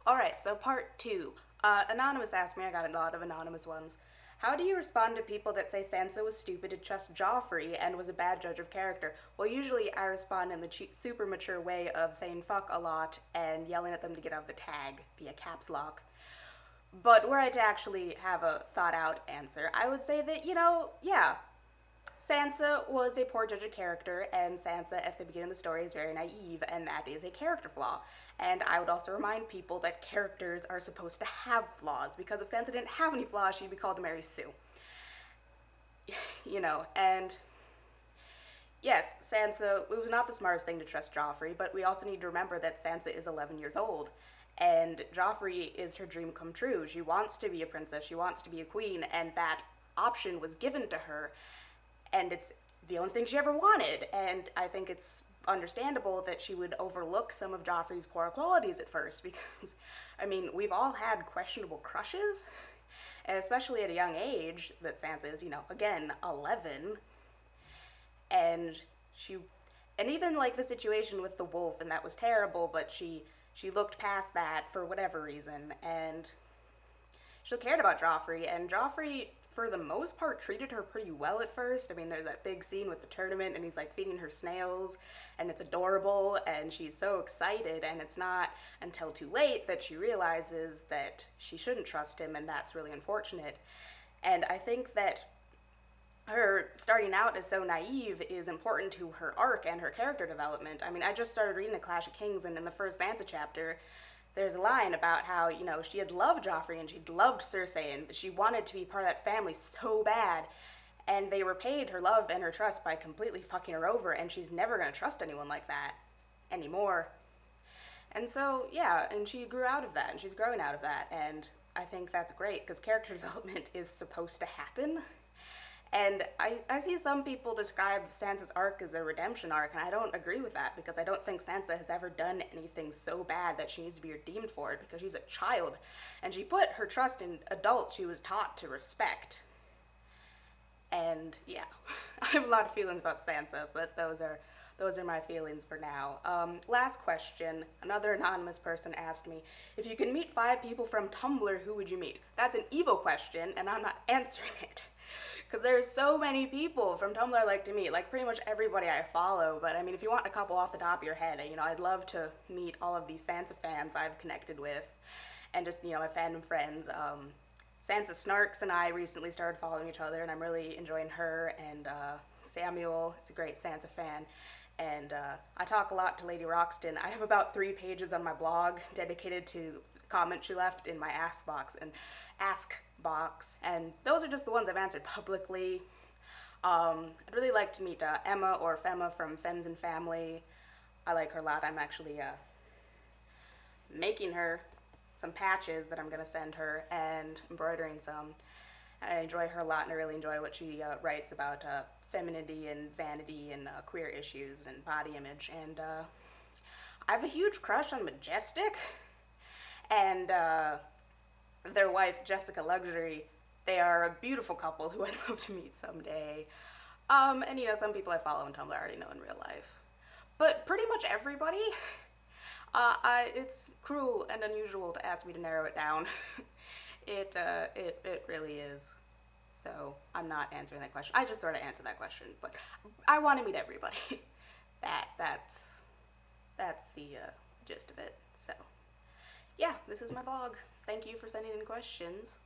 Alright, so part two. Anonymous asked me, I got a lot of anonymous ones. How do you respond to people that say Sansa was stupid to trust Joffrey and was a bad judge of character? Well, usually I respond in the super mature way of saying fuck a lot and yelling at them to get out of the tag via caps lock. But were I to actually have a thought out answer, I would say that, yeah, Sansa was a poor judge of character, and Sansa at the beginning of the story is very naive, and that is a character flaw. And I would also remind people that characters are supposed to have flaws, because if Sansa didn't have any flaws, she'd be called to Mary Sue. And yes, Sansa, it was not the smartest thing to trust Joffrey, but we also need to remember that Sansa is 11 years old. And Joffrey is her dream come true. She wants to be a princess, she wants to be a queen, and that option was given to her. And it's the only thing she ever wanted. And I think it's understandable that she would overlook some of Joffrey's poor qualities at first because, I mean, we've all had questionable crushes, and especially at a young age that Sansa is, again, 11. And she, and even like the situation with the wolf, and that was terrible, but she looked past that for whatever reason, and she cared about Joffrey, and Joffrey, for the most part, treated her pretty well at first. I mean, there's that big scene with the tournament, and he's like feeding her snails, and it's adorable, and she's so excited, and it's not until too late that she realizes that she shouldn't trust him, and that's really unfortunate. And I think that her starting out as so naive is important to her arc and her character development. I mean, I just started reading The Clash of Kings, and in the first Sansa chapter, there's a line about how, she had loved Joffrey and she'd loved Cersei and she wanted to be part of that family so bad. And they repaid her love and her trust by completely fucking her over, and she's never gonna trust anyone like that anymore. And so, yeah, and she grew out of that and she's growing out of that. And I think that's great because character development is supposed to happen. And I see some people describe Sansa's arc as a redemption arc, and I don't agree with that because I don't think Sansa has ever done anything so bad that she needs to be redeemed for it because she's a child. And she put her trust in adults she was taught to respect. And yeah, I have a lot of feelings about Sansa, but those are my feelings for now. Last question. Another anonymous person asked me, if you could meet 5 people from Tumblr, who would you meet? That's an evil question, and I'm not answering it. Because there's so many people from Tumblr I like to meet, like pretty much everybody I follow. But I mean, if you want a couple off the top of your head, I'd love to meet all of these Sansa fans I've connected with, and just my fandom friends. Sansa Snarks and I recently started following each other, and I'm really enjoying her. And Samuel is a great Sansa fan. And I talk a lot to Lady Roxton. I have about 3 pages on my blog dedicated to comments she left in my ask box, and those are just the ones I've answered publicly. I'd really like to meet Emma or Femma from Femmes and Family. I like her a lot. I'm actually making her some patches that I'm going to send her and embroidering some. I enjoy her a lot, and I really enjoy what she writes about femininity and vanity and queer issues and body image. And I have a huge crush on Majestic, and their wife, Jessica Luxury. They are a beautiful couple who I'd love to meet someday. And some people I follow on Tumblr I already know in real life. But pretty much everybody, it's cruel and unusual to ask me to narrow it down. It really is. So I'm not answering that question. I just sort of answered that question, but I want to meet everybody. That's the gist of it. So yeah, this is my blog. Thank you for sending in questions.